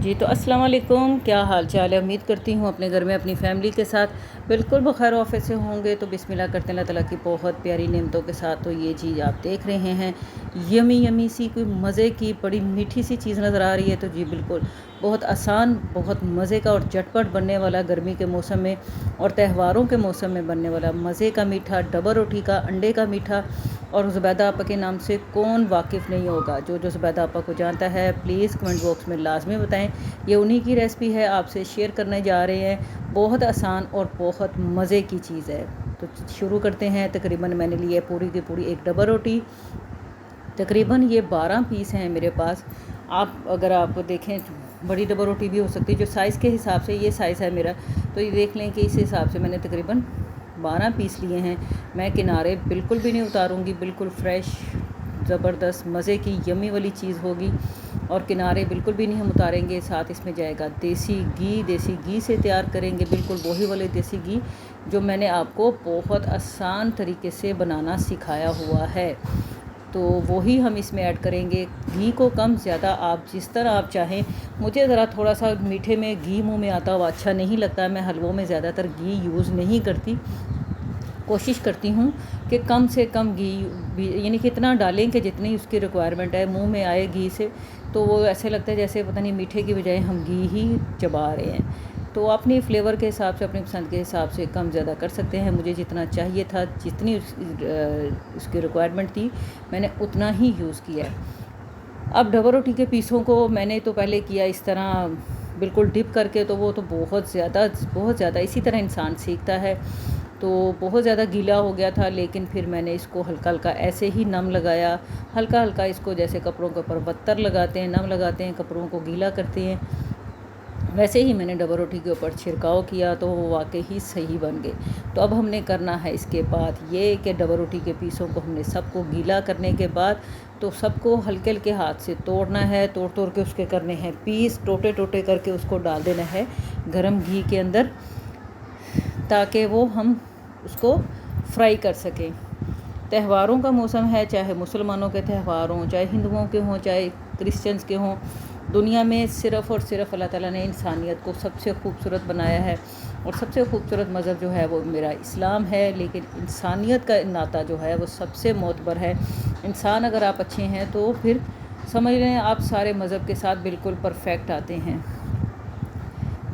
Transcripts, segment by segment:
जी तो अस्सलाम वालेकुम, क्या हाल चाल है। उम्मीद करती हूँ अपने घर में अपनी फैमिली के साथ बिल्कुल बखैर ऑफिस से होंगे। तो बिस्मिल्लाह करते हैं अल्लाह ताला की बहुत प्यारी नेमतों के साथ। तो ये चीज़ आप देख रहे हैं, यमी यमी सी कोई मज़े की बड़ी मीठी सी चीज़ नज़र आ रही है। तो जी बिल्कुल बहुत आसान, बहुत मज़े का और झटपट बनने वाला गर्मी के मौसम में और त्योहारों के मौसम में बनने वाला मज़े का मीठा डबल रोटी का अंडे का मीठा। और ज़ुबैदा आपा के नाम से कौन वाकिफ़ नहीं होगा। जो जो ज़ुबैदा आपा को जानता है प्लीज़ कमेंट बॉक्स में लाजमी बताएं। ये उन्हीं की रेसिपी है, आपसे शेयर करने जा रहे हैं। बहुत आसान और बहुत मज़े की चीज़ है। तो शुरू करते हैं। तकरीबन मैंने लिए पूरी की पूरी एक डबल रोटी। तकरीबन ये 12 पीस हैं मेरे पास। अगर आप देखें बड़ी डबल रोटी भी हो सकती है, जो साइज़ के हिसाब से ये साइज़ है मेरा। तो ये देख लें कि इस हिसाब से मैंने तकरीबन 12 पीस लिए हैं। मैं किनारे बिल्कुल भी नहीं उतारूँगी, बिल्कुल फ्रेश ज़बरदस्त मज़े की यमी वाली चीज़ होगी। और किनारे बिल्कुल भी नहीं हम उतारेंगे। साथ इसमें जाएगा देसी घी। देसी घी से तैयार करेंगे, बिल्कुल वही वाले देसी घी जो मैंने आपको बहुत आसान तरीके से बनाना सिखाया हुआ है। तो वही हम इसमें ऐड करेंगे। घी को कम ज़्यादा आप जिस तरह आप चाहें। मुझे ज़रा थोड़ा सा मीठे में घी मुंह में आता हुआ अच्छा नहीं लगता। मैं हलवों में ज़्यादातर घी यूज़ नहीं करती। कोशिश करती हूँ कि कम से कम घी भी, यानी कि इतना डालें कि जितनी उसकी रिक्वायरमेंट है मुंह में आए घी से। तो वो ऐसे लगता है जैसे पता नहीं मीठे की बजाय हम घी ही चबा रहे हैं। तो अपनी फ्लेवर के हिसाब से, अपनी पसंद के हिसाब से कम ज़्यादा कर सकते हैं। मुझे जितना चाहिए था, जितनी उसकी रिक्वायरमेंट थी, मैंने उतना ही यूज़ किया है। अब डबल रोटी के पीसों को मैंने तो पहले किया इस तरह बिल्कुल डिप करके। तो वो तो बहुत ज़्यादा इसी तरह इंसान सीखता है। तो बहुत ज़्यादा गीला हो गया था, लेकिन फिर मैंने इसको हल्का हल्का ऐसे ही नम लगाया। हल्का हल्का इसको जैसे कपड़ों के ऊपर बत्तर लगाते हैं, नम लगाते हैं, कपड़ों को गीला करते हैं, वैसे ही मैंने डबल रोटी के ऊपर छिड़काव किया। तो वो वाकई ही सही बन गए। तो अब हमने करना है इसके बाद ये कि डबल रोटी के पीसों को हमने सबको गीला करने के बाद तो सबको हल्के हल्के हाथ से तोड़ना है। तोड़ तोड़ के उसके करने हैं पीस, टोटे टोटे करके उसको डाल देना है गरम घी के अंदर, ताकि वो हम उसको फ्राई कर सकें। त्योहारों का मौसम है, चाहे मुसलमानों के त्यौहार हों, चाहे हिंदुओं के हों, चाहे क्रिश्चियंस के हों। दुनिया में सिर्फ़ और सिर्फ अल्लाह ताला ने इंसानियत को सबसे खूबसूरत बनाया है। और सबसे खूबसूरत मज़हब जो है वो मेरा इस्लाम है। लेकिन इंसानियत का नाता जो है वो सबसे मोतबर है। इंसान अगर आप अच्छे हैं तो फिर समझ लें आप सारे मज़हब के साथ बिल्कुल परफेक्ट आते हैं।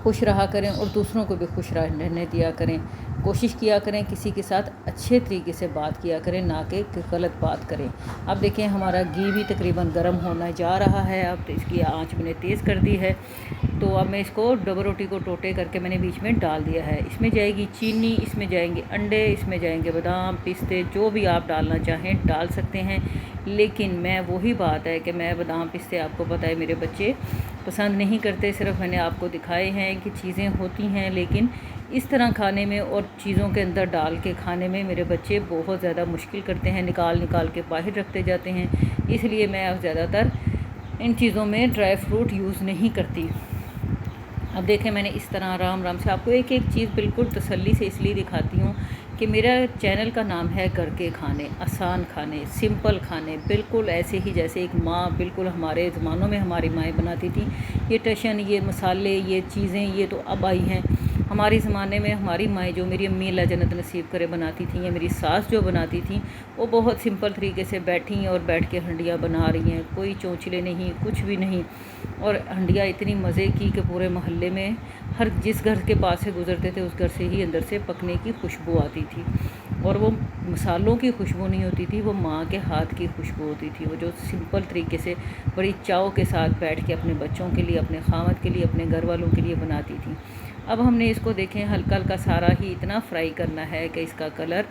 खुश रहा करें और दूसरों को भी खुश रहने दिया करें। कोशिश किया करें किसी के साथ अच्छे तरीके से बात किया करें, ना कि गलत बात करें। अब देखें हमारा घी भी तकरीबन गर्म होना जा रहा है। अब तो इसकी आंच मैंने तेज़ कर दी है। तो अब मैं इसको डबल रोटी को टोटे करके मैंने बीच में डाल दिया है। इसमें जाएगी चीनी, इसमें जाएंगे अंडे, इसमें जाएंगे बादाम पिस्ते, जो भी आप डालना चाहें डाल सकते हैं। लेकिन मैं वही बात है कि मैं बादाम पिस्ते, आपको पता है मेरे बच्चे पसंद नहीं करते। सिर्फ मैंने आपको दिखाए हैं कि चीज़ें होती हैं, लेकिन इस तरह खाने में और चीज़ों के अंदर डाल के खाने में मेरे बच्चे बहुत ज़्यादा मुश्किल करते हैं, निकाल निकाल के बाहर रखते जाते हैं। इसलिए मैं अब ज़्यादातर इन चीज़ों में ड्राई फ्रूट यूज़ नहीं करती। अब देखें मैंने इस तरह आराम आराम से आपको एक एक चीज़ बिल्कुल तसल्ली से इसलिए दिखाती हूँ कि मेरा चैनल का नाम है घर के खाने, आसान खाने, सिंपल खाने, बिल्कुल ऐसे ही जैसे एक माँ बिल्कुल हमारे ज़मानों में हमारी माएँ बनाती थी। ये टशन, ये मसाले, ये चीज़ें, ये तो अब आई हैं। हमारे ज़माने में हमारी माएँ, जो मेरी अम्मी अल्लाह जन्नत नसीब करे बनाती थी, या मेरी सास जो बनाती थी, वो बहुत सिंपल तरीके से बैठी और बैठ के हंडिया बना रही हैं। कोई चोंचले नहीं, कुछ भी नहीं। और हंडिया इतनी मज़े की कि पूरे मोहल्ले में हर जिस घर के पास से गुज़रते थे उस घर से ही अंदर से पकने की खुशबू आती थी। और वो मसालों की खुशबू नहीं होती थी, वो माँ के हाथ की खुशबू होती थी। वो जो सिंपल तरीके से बड़ी चाव के साथ बैठ के अपने बच्चों के लिए, अपने खामद के लिए, अपने घर वालों के लिए बनाती थी। अब हमने इसको देखें हल्का हल्का सारा ही इतना फ्राई करना है कि इसका कलर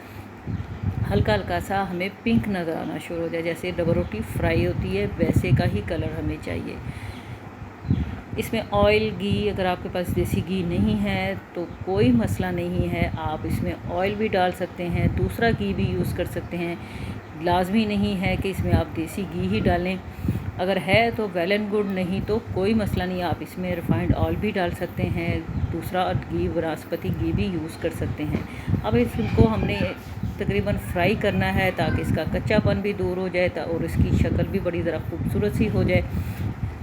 हल्का हल्का सा हमें पिंक नज़र आना शुरू हो जाए। जैसे डबल रोटी फ्राई होती है वैसे का ही कलर हमें चाहिए। इसमें ऑयल, घी, अगर आपके पास देसी घी नहीं है तो कोई मसला नहीं है, आप इसमें ऑयल भी डाल सकते हैं, दूसरा घी भी यूज़ कर सकते हैं। लाजमी नहीं है कि इसमें आप देसी घी ही डालें। अगर है तो वेल एंड गुड, नहीं तो कोई मसला नहीं, आप इसमें रिफाइंड ऑयल भी डाल सकते हैं, दूसरा घी वनस्पति घी भी यूज़ कर सकते हैं। अब इसको हमने तकरीबन फ्राई करना है ताकि इसका कच्चापन भी दूर हो जाए और इसकी शक्ल भी बड़ी ज़रा खूबसूरत सी हो जाए।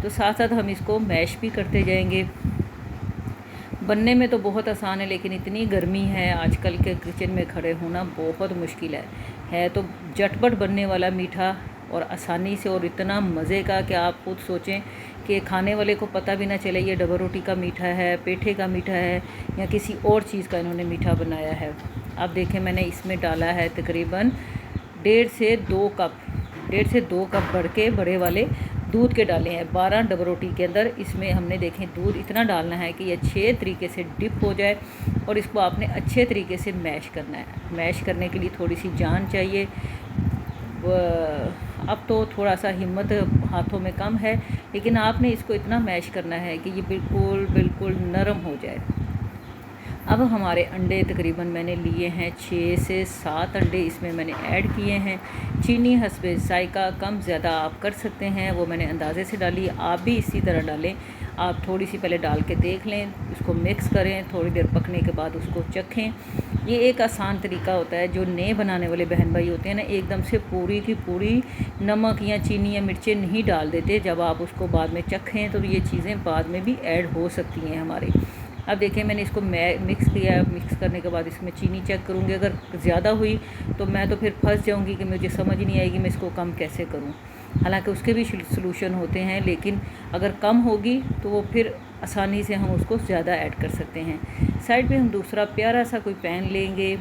तो साथ साथ हम इसको मैश भी करते जाएंगे। बनने में तो बहुत आसान है, लेकिन इतनी गर्मी है आजकल के किचन में खड़े होना बहुत मुश्किल है तो झटपट बनने वाला मीठा और आसानी से और इतना मज़े का कि आप खुद सोचें कि खाने वाले को पता भी ना चले ये डबल रोटी का मीठा है, पेठे का मीठा है या किसी और चीज़ का इन्होंने मीठा बनाया है। आप देखें मैंने इसमें डाला है तकरीबन 1.5 से 2 कप बढ़ के बड़े वाले दूध के डाले हैं 12 डबल रोटी के अंदर। इसमें हमने देखें दूध इतना डालना है कि ये अच्छे तरीके से डिप हो जाए और इसको आपने अच्छे तरीके से मैश करना है। मैश करने के लिए थोड़ी सी जान चाहिए। अब तो थोड़ा सा हिम्मत हाथों में कम है, लेकिन आपने इसको इतना मैश करना है कि ये बिल्कुल बिल्कुल नरम हो जाए। अब हमारे अंडे तकरीबन मैंने लिए हैं 6 से 7 अंडे इसमें मैंने ऐड किए हैं। चीनी हस्बे जायका कम ज़्यादा आप कर सकते हैं, वो मैंने अंदाज़े से डाली, आप भी इसी तरह डालें। आप थोड़ी सी पहले डाल के देख लें, उसको मिक्स करें, थोड़ी देर पकने के बाद उसको चखें। ये एक आसान तरीका होता है। जो नए बनाने वाले बहन भाई होते हैं ना, एकदम से पूरी की पूरी नमक या चीनी या मिर्चें नहीं डाल देते। जब आप उसको बाद में चखें तो ये चीज़ें बाद में भी ऐड हो सकती हैं हमारी। अब देखें मैंने इसको मिक्स किया। मिक्स करने के बाद इसमें चीनी चेक करूँगी, अगर ज़्यादा हुई तो मैं तो फिर फंस जाऊँगी कि मुझे समझ नहीं आएगी मैं इसको कम कैसे करूँ। हालांकि उसके भी सलूशन होते हैं, लेकिन अगर कम होगी तो वो फिर आसानी से हम उसको ज़्यादा ऐड कर सकते हैं। साइड पे हम दूसरा प्यारा सा कोई पैन लेंगे,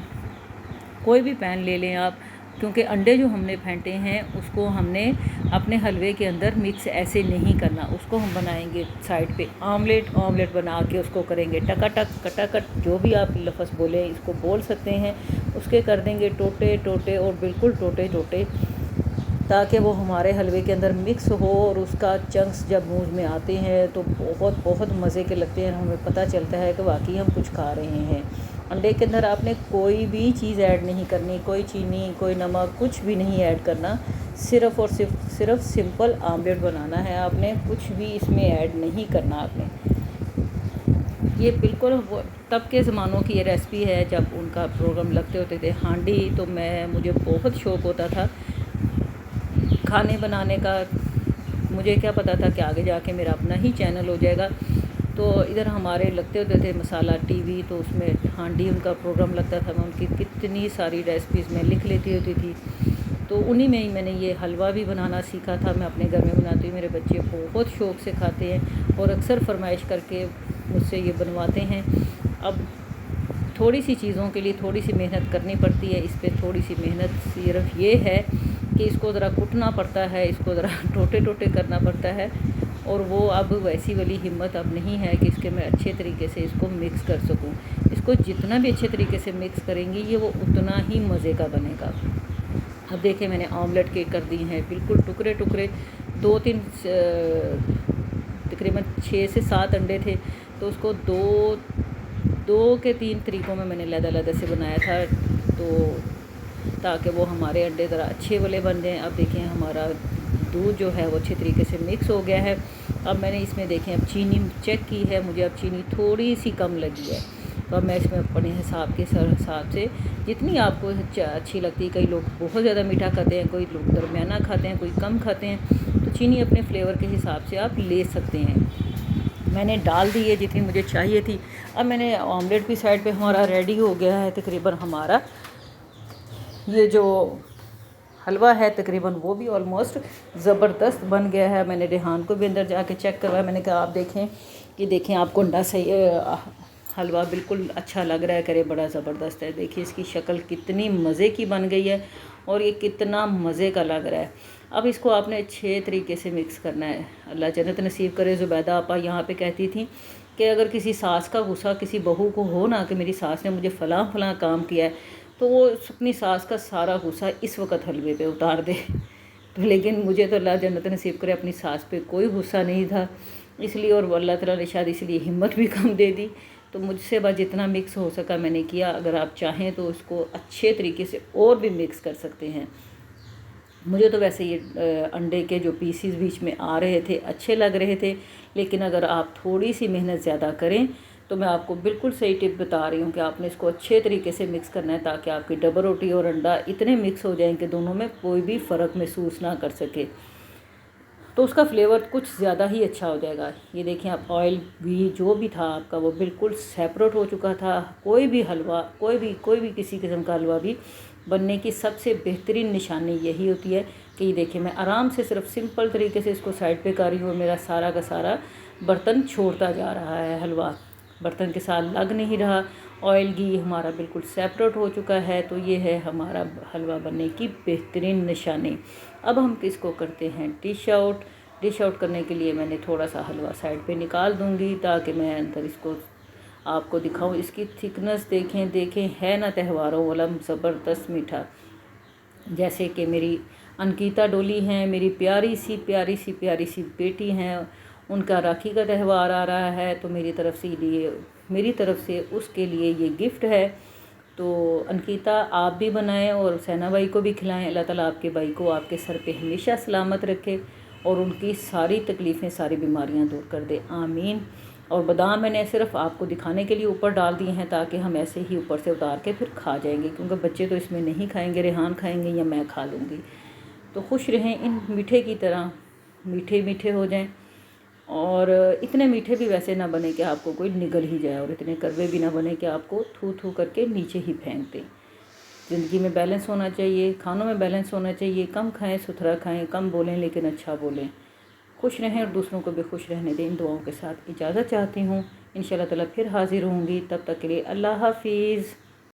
कोई भी पैन ले लें आप, क्योंकि अंडे जो हमने फेंटे हैं उसको हमने अपने हलवे के अंदर मिक्स ऐसे नहीं करना। उसको हम बनाएंगे साइड पे ऑमलेट बना के उसको करेंगे टकाटक कटाकट, जो भी आप लफ्ज़ बोले इसको बोल सकते हैं। उसके कर देंगे टोटे टोटे और बिल्कुल टोटे टोटे, ताकि वो हमारे हलवे के अंदर मिक्स हो और उसका चंक्स जब मुंह में आते हैं तो बहुत बहुत मज़े के लगते हैं। हमें पता चलता है कि वाकई हम कुछ खा रहे हैं। अंडे के अंदर आपने कोई भी चीज़ ऐड नहीं करनी, कोई चीनी कोई नमक कुछ भी नहीं ऐड करना, सिर्फ़ और सिर्फ सिंपल आमलेट बनाना है। आपने कुछ भी इसमें ऐड नहीं करना आपने। ये बिल्कुल तब के ज़मानों की ये रेसिपी है जब उनका प्रोग्राम लगते होते थे हांडी, तो मुझे बहुत शौक़ होता था खाने बनाने का। मुझे क्या पता था कि आगे जाके मेरा अपना ही चैनल हो जाएगा। तो इधर हमारे लगते होते थे मसाला टीवी, तो उसमें हांडी उनका प्रोग्राम लगता था। मैं उनकी कितनी सारी रेसिपीज़ में लिख लेती होती थी। तो उन्हीं में ही मैंने ये हलवा भी बनाना सीखा था। मैं अपने घर में बनाती हूँ, मेरे बच्चे बहुत शौक़ से खाते हैं और अक्सर फरमाइश करके मुझसे ये बनवाते हैं। अब थोड़ी सी चीज़ों के लिए थोड़ी सी मेहनत करनी पड़ती है। इस पर थोड़ी सी मेहनत सिर्फ ये है कि इसको ज़रा कुटना पड़ता है, इसको ज़रा टोटे टोटे करना पड़ता है। और वो अब वैसी वाली हिम्मत अब नहीं है कि इसके मैं अच्छे तरीके से इसको मिक्स कर सकूं। इसको जितना भी अच्छे तरीके से मिक्स करेंगी ये वो उतना ही मज़े का बनेगा। अब देखिए मैंने ऑमलेट के कर दी हैं बिल्कुल टुकड़े टुकड़े। 2-3 तकरीबन 6 से 7 अंडे थे, तो उसको दो के 3 तरीक़ों में मैंने लैदा से बनाया था, तो ताकि वो हमारे अंडे ज़रा अच्छे वाले बन जाएँ। अब देखें हमारा दूध जो है वो अच्छे तरीके से मिक्स हो गया है। अब मैंने इसमें देखें अब चीनी चेक की है, मुझे अब चीनी थोड़ी सी कम लगी है। तो अब मैं इसमें अपने हिसाब से जितनी आपको अच्छी लगती है, कई लोग बहुत ज़्यादा मीठा खाते हैं, कोई लोग दरमियाना खाते हैं, कोई कम खाते हैं, तो चीनी अपने फ्लेवर के हिसाब से आप ले सकते हैं। मैंने डाल दी है जितनी मुझे चाहिए थी। अब मैंने ऑमलेट भी साइड पे हमारा रेडी हो गया है। तकरीबन हमारा ये जो हलवा है तकरीबन वो भी ऑलमोस्ट ज़बरदस्त बन गया है। मैंने रेहान को भी अंदर जाके चेक करवाया। मैंने कहा आप देखें कि देखें आपको अंडा सही हलवा बिल्कुल अच्छा लग रहा है, करे बड़ा ज़बरदस्त है। देखिए इसकी शक्ल कितनी मज़े की बन गई है और ये कितना मज़े का लग रहा है। अब इसको आपने अच्छे तरीके से मिक्स करना है। अल्लाह जन्नत नसीब करे। ज़ुबैदा आपा यहाँ पे कहती थी कि अगर किसी सास का गुस्सा किसी बहू को हो ना कि मेरी सास ने मुझे फ़लाँ काम किया है, तो वो अपनी सास का सारा गुस्सा इस वक्त हलवे पे उतार दे। तो लेकिन मुझे तो अल्लाह जन्नत नसीब करे अपनी सास पे कोई गुस्सा नहीं था, इसलिए और अल्लाह ताला ने शायद इसलिए हिम्मत भी कम दे दी। तो मुझसे बस जितना मिक्स हो सका मैंने किया। अगर आप चाहें तो इसको अच्छे तरीके से और भी मिक्स कर सकते हैं। मुझे तो वैसे ये अंडे के जो पीसीस बीच में आ रहे थे अच्छे लग रहे थे, लेकिन अगर आप थोड़ी सी मेहनत ज़्यादा करें तो मैं आपको बिल्कुल सही टिप बता रही हूँ कि आपने इसको अच्छे तरीके से मिक्स करना है, ताकि आपकी डबल रोटी और अंडा इतने मिक्स हो जाएं कि दोनों में कोई भी फ़र्क महसूस ना कर सके। तो उसका फ्लेवर कुछ ज़्यादा ही अच्छा हो जाएगा। ये देखें आप, ऑयल भी जो भी था आपका वो बिल्कुल सेपरेट हो चुका था। कोई भी हलवा, कोई भी किसी किस्म का हलवा भी बनने की सबसे बेहतरीन निशानी यही होती है कि ये देखिए मैं आराम से सिर्फ सिंपल तरीके से इसको साइड पे कर रही हूँ और मेरा सारा का सारा बर्तन छोड़ता जा रहा है, हलवा बर्तन के साथ लग नहीं रहा, ऑयल घी हमारा बिल्कुल सेपरेट हो चुका है। तो ये है हमारा हलवा बनने की बेहतरीन निशानी। अब हम इसको करते हैं डिश आउट करने के लिए मैंने थोड़ा सा हलवा साइड पे निकाल दूंगी ताकि मैं अंदर इसको आपको दिखाऊं। इसकी थिकनेस देखें है ना त्योहारों वाला ज़बरदस्त मीठा। जैसे कि मेरी अंकिता डोली हैं, मेरी प्यारी सी बेटी हैं, उनका राखी का त्यौहार आ रहा है, तो मेरी तरफ से उसके लिए ये गिफ्ट है। तो अंकिता आप भी बनाएं और सैना भाई को भी खिलाएं। अल्लाह ताला आपके भाई को आपके सर पे हमेशा सलामत रखे और उनकी सारी तकलीफ़ें, सारी बीमारियां दूर कर दे, आमीन। और बादाम मैंने सिर्फ आपको दिखाने के लिए ऊपर डाल दिए हैं ताकि हम ऐसे ही ऊपर से उतार के फिर खा जाएंगे, क्योंकि बच्चे तो इसमें नहीं खाएंगे, रेहान खाएंगे या मैं खा लूँगी। तो खुश रहें, इन मीठे की तरह मीठे मीठे हो जाएं। और इतने मीठे भी वैसे ना बने कि आपको कोई निगल ही जाए, और इतने कड़वे भी ना बने कि आपको थू थू करके नीचे ही फेंक दें। ज़िंदगी में बैलेंस होना चाहिए, खानों में बैलेंस होना चाहिए। कम खाएं, सुथरा खाएं, कम बोलें लेकिन अच्छा बोलें। खुश रहें और दूसरों को भी खुश रहने दें। इन दुआओं के साथ इजाज़त चाहती हूँ। इंशाअल्लाह ताला फिर हाज़िर होंगी। तब तक के लिए अल्लाह हाफिज़।